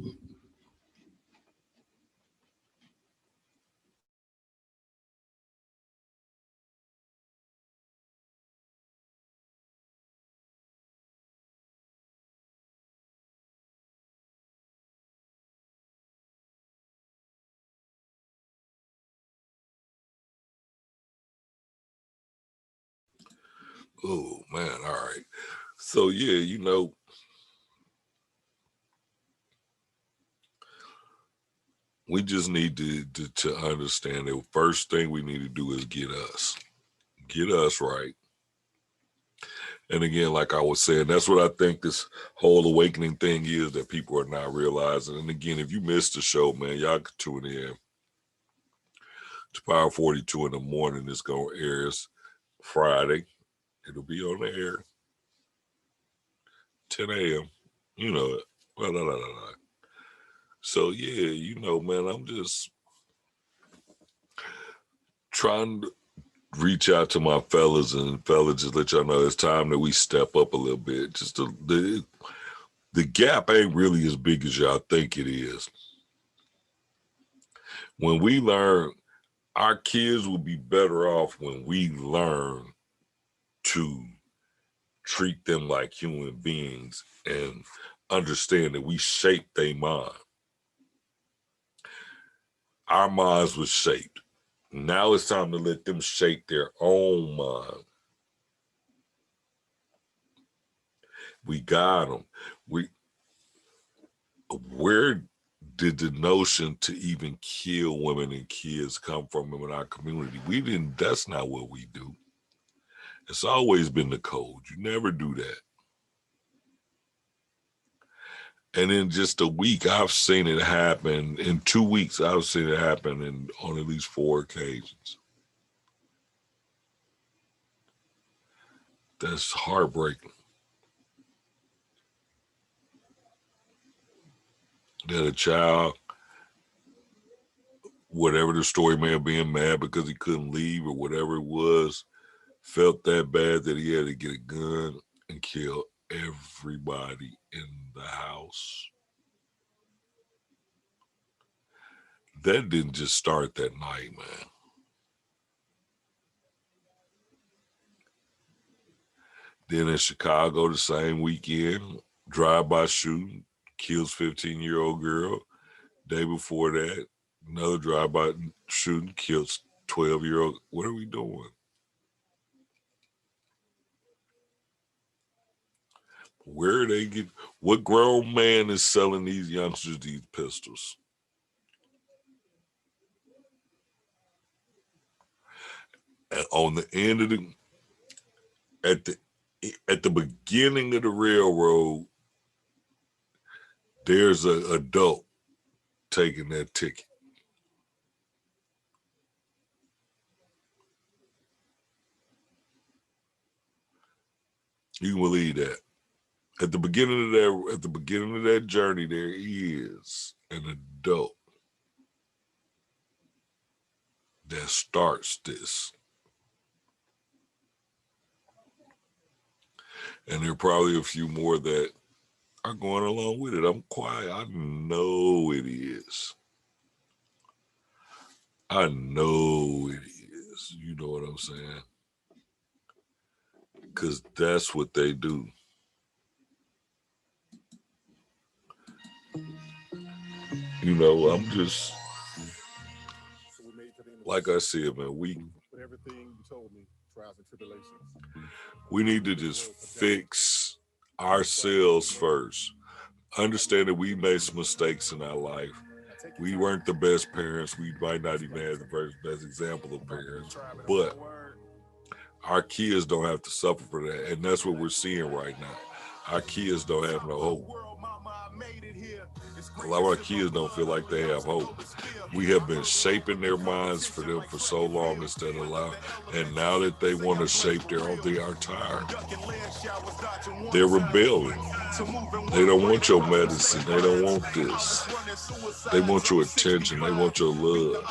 Oh, man. All right. So, yeah, you know, we just need to understand that first thing we need to do is get us right. And again, like I was saying, that's what I think this whole awakening thing is that people are not realizing. And again, if you missed the show, man, y'all can tune in to Power 42 in the morning. It's going to air Friday. It'll be on the air 10 a.m. You know it. Blah, blah, blah, blah. So, yeah, you know, man, I'm just trying to reach out to my fellas and just let y'all know it's time that we step up a little bit. Just the gap ain't really as big as y'all think it is. When we learn, our kids will be better off when we learn to treat them like human beings and understand that we shape their mind. Our minds were shaped. Now it's time to let them shape their own mind. We got them. Where did the notion to even kill women and kids come from in our community? We didn't, that's not what we do. It's always been the code. You never do that. And in just a week, I've seen it happen. In 2 weeks, I've seen it happen on at least 4 occasions. That's heartbreaking. That a child, whatever the story may have been, mad because he couldn't leave or whatever it was, felt that bad that he had to get a gun and kill everybody in the house. That didn't just start that night, man. Then in Chicago, the same weekend, drive-by shooting, kills 15-year-old girl. Day before that, another drive-by shooting, kills 12-year-old. What are we doing? Where are they get? What grown man is selling these youngsters these pistols? on the end of at the beginning of the railroad, there's an adult taking that ticket. You can believe that. At the beginning of that journey, there is an adult that starts this. And there are probably a few more that are going along with it. I'm quiet. I know it is. I know it is. You know what I'm saying? Because that's what they do. You know, I'm just, like I said, man, we need to just fix ourselves first. Understand that we made some mistakes in our life. We weren't the best parents. We might not even have the best example of parents. But our kids don't have to suffer for that. And that's what we're seeing right now. Our kids don't have no hope. A lot of our kids don't feel like they have hope. We have been shaping their minds for them for so long instead of allowing. And now that they want to shape their own, they are tired. They're rebelling. They don't want your medicine. They don't want this. They want your attention. They want your love.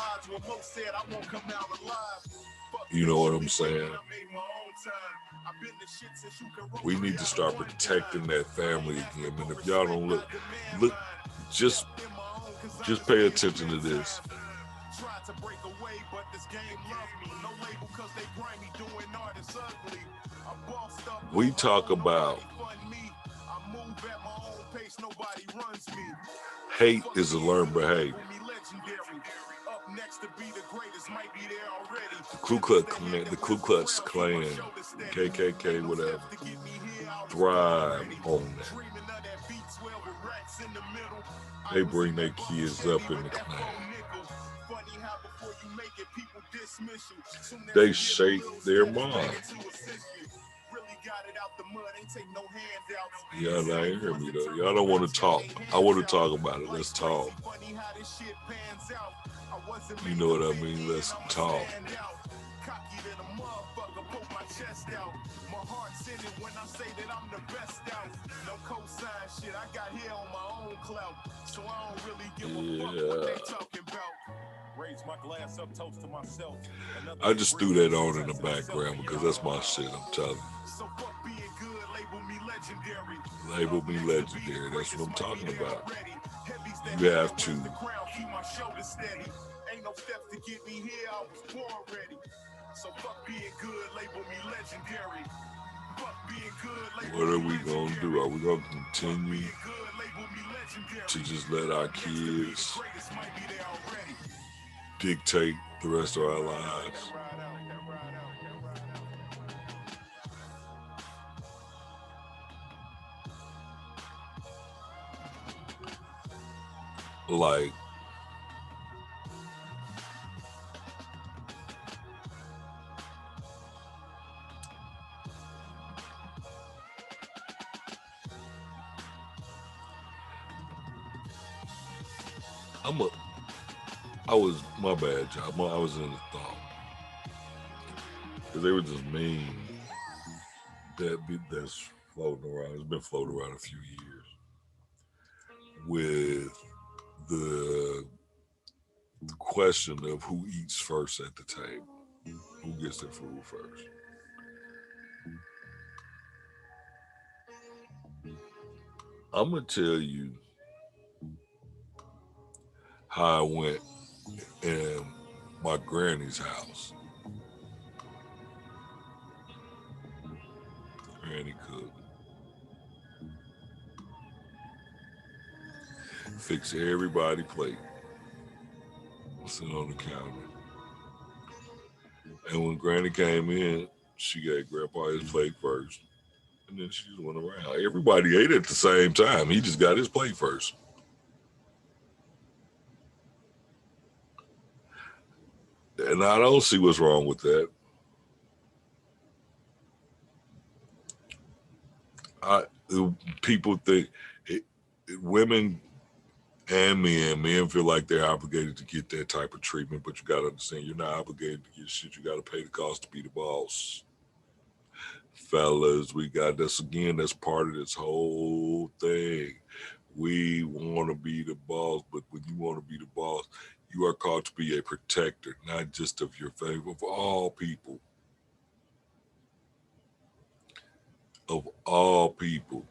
You know what I'm saying? We need to start protecting that family again. And if y'all don't look, just pay attention to this. We talk about hate is a learned behavior. The Ku Klux Klan, KKK, whatever, thrive on that. They bring their kids up in the Klan. They shape their mind. Y'all not hearing me though. Y'all don't want to talk. I want to talk about it. Let's talk. You know what I mean? Let's talk. Yeah. I just threw that on in the background because that's my shit, I'm telling you. Label me legendary. That's what I'm talking about. You have to. What are we going to do? Are we going to continue to just let our kids dictate the rest of our lives? Like, my bad, y'all. I was in the thought. Because they were just mean. That's floating around. It's been floating around a few years. With the question of who eats first at the table. Who gets their food first. I'm going to tell you how I went in my granny's house. Granny cooked. Fix everybody's plate. Sit on the counter. And when Granny came in, she gave Grandpa his plate first. And then she just went around. Everybody ate at the same time. He just got his plate first. And I don't see what's wrong with that. I people think women and men feel like they're obligated to get that type of treatment, but you got to understand you're not obligated to get shit. You got to pay the cost to be the boss. Fellas, we got this again. That's part of this whole thing. We want to be the boss, but when you want to be the boss, you are called to be a protector, not just of your favor, of all people. Of all people.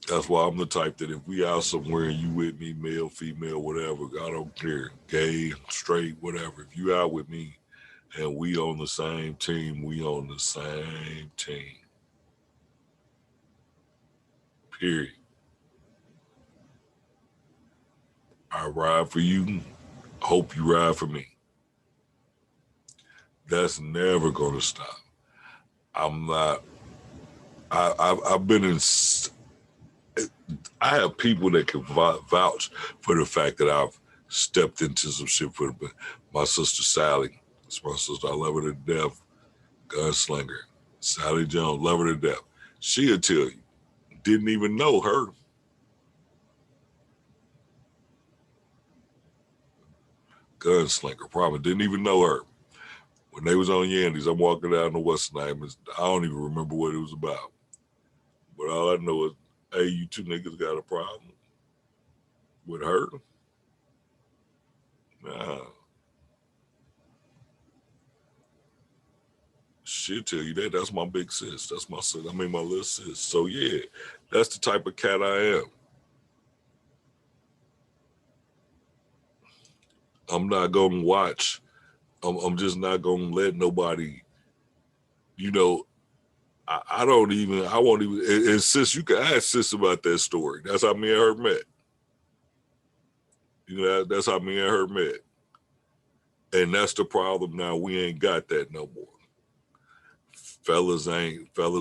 That's why I'm the type that if we out somewhere and you with me, male, female, whatever, I don't care, gay, straight, whatever. If you out with me and we on the same team, we on the same team. Period. I ride for you. Hope you ride for me. That's never gonna stop. I'm not. I've been in. I have people that can vouch for the fact that I've stepped into some shit for my sister Sally. It's my sister. I love her to death. Gunslinger. Sally Jones. Love her to death. She'll tell you. Didn't even know her. Gunslinger. Probably didn't even know her. When they was on Yandy's, I'm walking down the West Side. I don't even remember what it was about. But all I know is, hey, you two niggas got a problem with her? Nah. She'll tell you that. That's my big sis. That's my sis. I mean, my little sis. So, yeah, that's the type of cat I am. I'm not going to watch. I'm just not going to let nobody, you know, I don't even, I won't even, and sis, you can ask sis about that story. That's how me and her met. You know, that's how me and her met. And that's the problem now. We ain't got that no more. Fellas,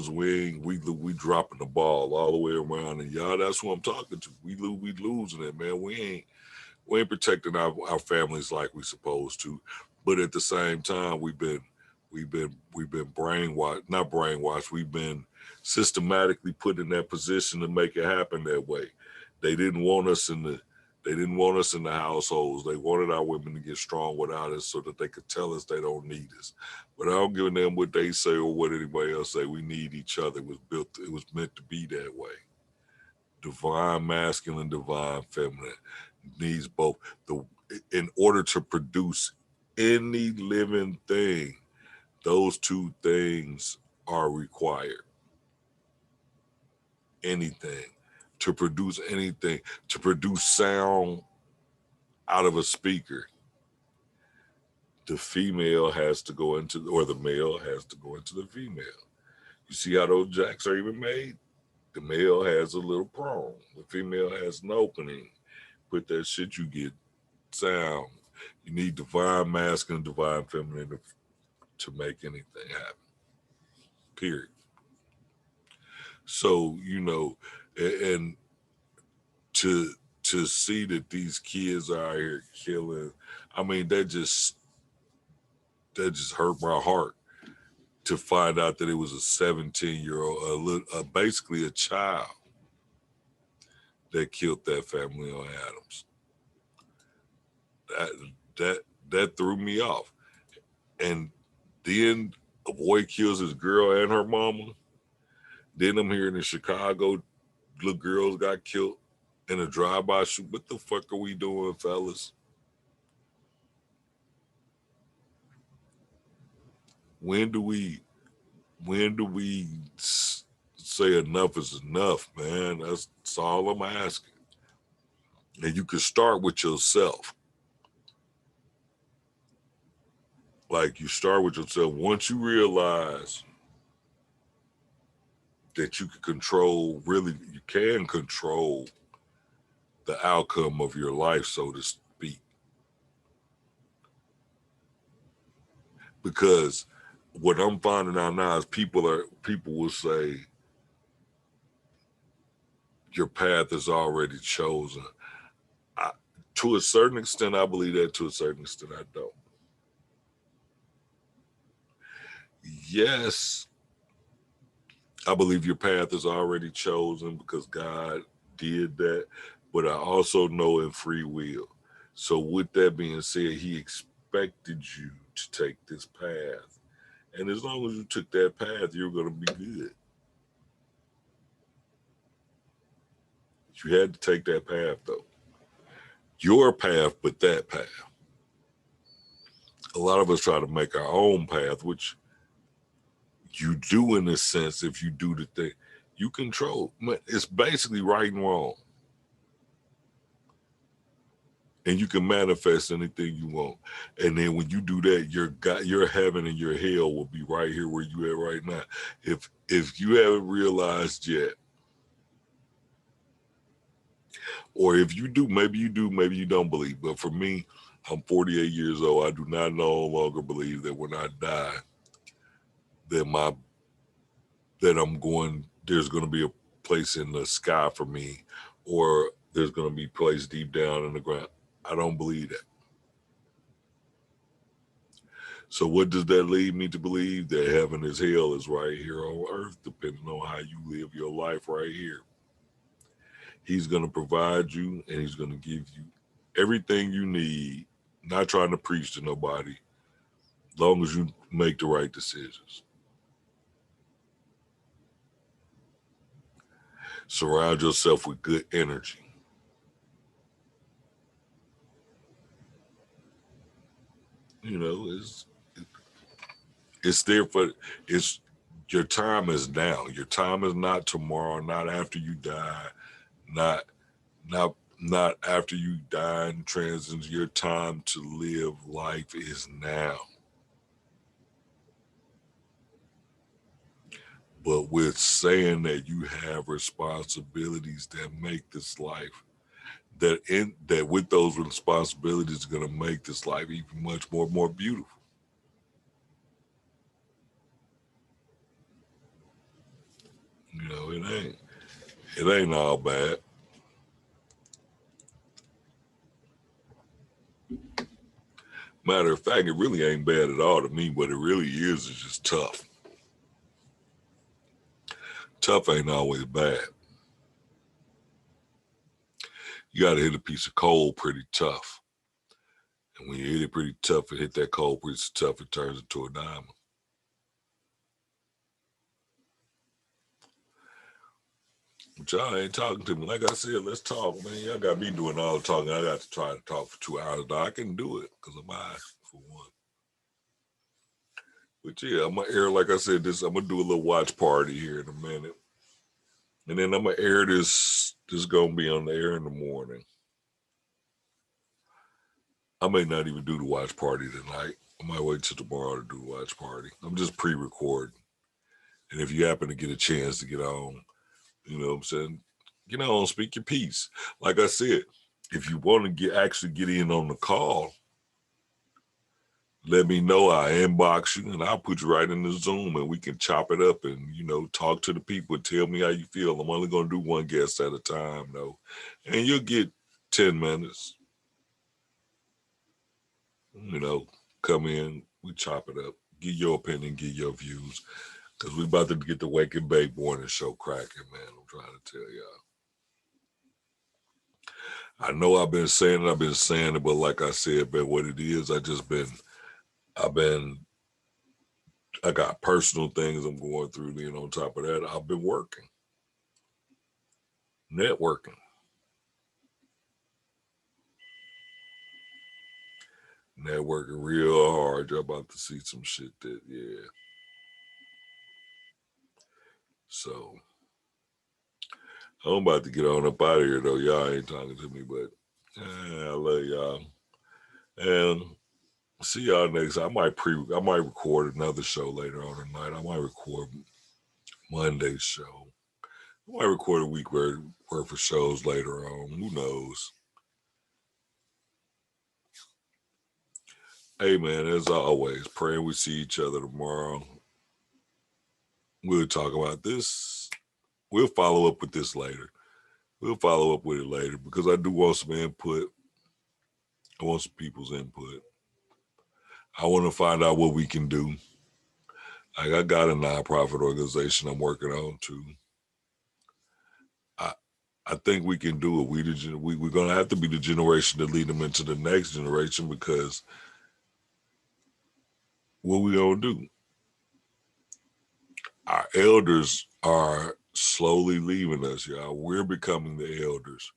we dropping the ball all the way around, and y'all, that's who I'm talking to. We losing it, man. We ain't protecting our families like we supposed to, but at the same time, we've been brainwashed, not brainwashed. We've been systematically put in that position to make it happen that way. They didn't want us in the they didn't want us in the households. They wanted our women to get strong without us so that they could tell us they don't need us. But I don't give a damn what they say or what anybody else say. We need each other. It was meant to be that way. Divine masculine, divine feminine needs both. In order to produce any living thing, those two things are required. Anything. To produce anything, to produce sound out of a speaker, the female has to go into, or the male has to go into the female. You see how those jacks are even made? The male has a little prong. The female has an opening. Put that shit, you get sound. You need divine masculine, divine feminine to make anything happen. Period. So, and to see that these kids are out here killing, I mean, that just hurt my heart to find out that it was a 17-year-old, basically a child, that killed that family on Adams. That that that threw me off. And then a boy kills his girl and her mama. Then I'm hearing in Chicago, little girls got killed in a drive-by shoot. What the fuck are we doing, fellas? When do we say enough is enough, man? That's all I'm asking. And you can start with yourself. Like, you start with yourself. Once you realize that you can control the outcome of your life, so to speak. Because what I'm finding out now is people will say your path is already chosen. To a certain extent, I believe that. To a certain extent, I don't. Yes, I believe your path is already chosen because God did that. But I also know in free will. So with that being said, he expected you to take this path. And as long as you took that path, you're going to be good. You had to take that path, though. Your path, but that path. A lot of us try to make our own path, which you do in a sense if you do the thing. You control. It's basically right and wrong. And you can manifest anything you want. And then when you do that, your heaven and your hell will be right here where you at right now. If you haven't realized yet, or if you do, maybe you don't believe. But for me, I'm 48 years old. I do not no longer believe that when I die, that there's going to be a place in the sky for me, or there's going to be a place deep down in the ground. I don't believe that. So what does that lead me to believe? That heaven is hell is right here on earth, depending on how you live your life right here. He's going to provide you, and he's going to give you everything you need, not trying to preach to nobody, as long as you make the right decisions. Surround yourself with good energy. You know, it's there for it's your time is now. Your time is not tomorrow, not after you die, not after you die and transition. Your time to live life is now. But with saying that you have responsibilities that make this life, that with those responsibilities are going to make this life even much more beautiful. You know, it ain't all bad. Matter of fact, it really ain't bad at all to me. What it really is just tough. Tough ain't always bad. You got to hit a piece of coal pretty tough. And when you hit it pretty tough and hit that coal pretty tough, it turns into a diamond. But y'all ain't talking to me. Like I said, let's talk, man. Y'all got me doing all the talking. I got to try to talk for 2 hours. I can do it because I'm high, for one. But yeah, I'm going to air, like I said, I'm going to do a little watch party here in a minute. And then I'm going to air this. This is going to be on the air in the morning. I may not even do the watch party tonight. I might wait till tomorrow to do the watch party. I'm just pre-recording. And if you happen to get a chance to get on, you know what I'm saying, get on, speak your piece. Like I said, if you want to actually get in on the call, let me know. I inbox you and I'll put you right in the Zoom and we can chop it up and, you know, talk to the people. Tell me how you feel. I'm only going to do one guest at a time, though. And you'll get 10 minutes. You know, come in, we chop it up. Give your opinion, give your views. Because we about to get the Wake and Bake morning show cracking, man. I'm trying to tell y'all. I know I've been saying it, but like I said, man, what it is, I got personal things I'm going through. Then on top of that, I've been working, networking real hard. You're about to see some shit that, yeah. So I'm about to get on up out of here, though. Y'all ain't talking to me, but I love y'all. And see y'all next. I might record another show later on tonight. I might record Monday's show. I might record a week worth of shows later on. Who knows? Hey man, as always, praying we see each other tomorrow. We'll talk about this. We'll follow up with this later. We'll follow up with it later because I do want some input. I want some people's input. I want to find out what we can do. Like I got a nonprofit organization I'm working on too. I think we can do it. We're gonna have to be the generation to lead them into the next generation because what we gonna do? Our elders are slowly leaving us, y'all. We're becoming the elders,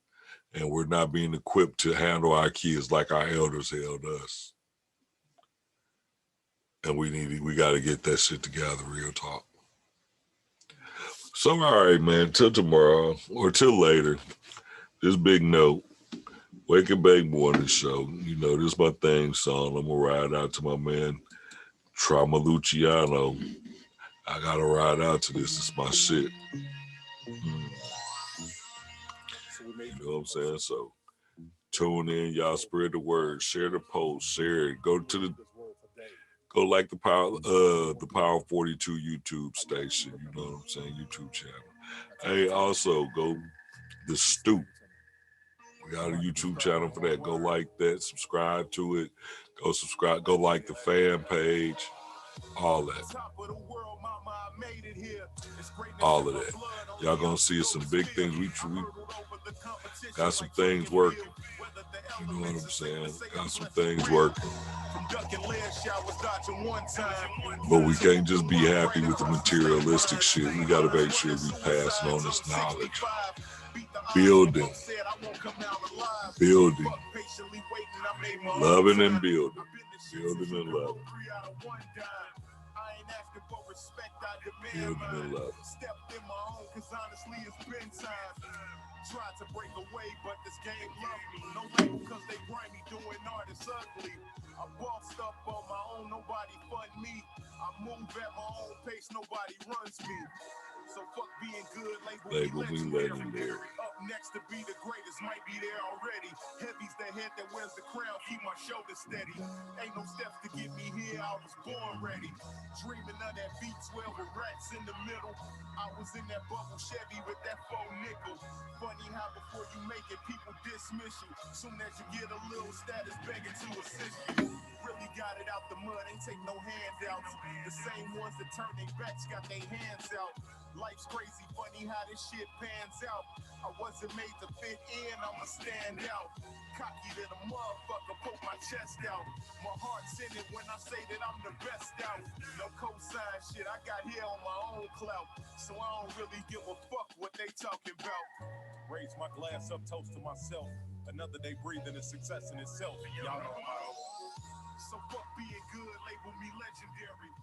and we're not being equipped to handle our kids like our elders held us. And we got to get that shit together. Real talk. So all right, man. Till tomorrow or till later. This big note. Wake and Bake Morning Show. You know, this is my theme song. I'm gonna ride out to my man Trauma Luciano. I gotta ride out to this. It's my shit. You know what I'm saying? So tune in, y'all. Spread the word. Share the post. Share it. Go like the Power 42 YouTube station. You know what I'm saying? YouTube channel. Hey, also go the Stoop. We got a YouTube channel for that. Go like that. Subscribe to it. Go subscribe. Go like the fan page. All that. All of that. Y'all gonna see some big things. We got some things working. You know what I'm saying? Got some things working. But we can't just be happy with the materialistic shit. We gotta make sure we passing on this knowledge. Building. Loving and building. Building and loving. Building and loving. Tried to break away, but this game loved me. No label cause they grimy, doing art is ugly. I bossed up on my own, nobody fund me. I move at my own pace, nobody runs me. So fuck being good, label me legendary. Up next to be the greatest, might be there already. Heavy's the head that wears the crown, keep my shoulders steady. Ain't no steps to get me here, I was born ready. Dreaming of that V12 with rats in the middle. I was in that bubble Chevy with that faux nickel. Funny how before you make it, people dismiss you. Soon as you get a little status, begging to assist you. Really got it out the mud, ain't take no handouts. The same ones that turn their backs got their hands out. Life's crazy, funny how this shit pans out. I wasn't made to fit in, I'ma stand out. Cocky than a motherfucker, poke my chest out. My heart's in it when I say that I'm the best out. No cosign shit, I got here on my own clout. So I don't really give a fuck what they talking about. Raise my glass up, toast to myself. Another day breathing is success in itself. Y'all know how. So fuck being good, label me legendary.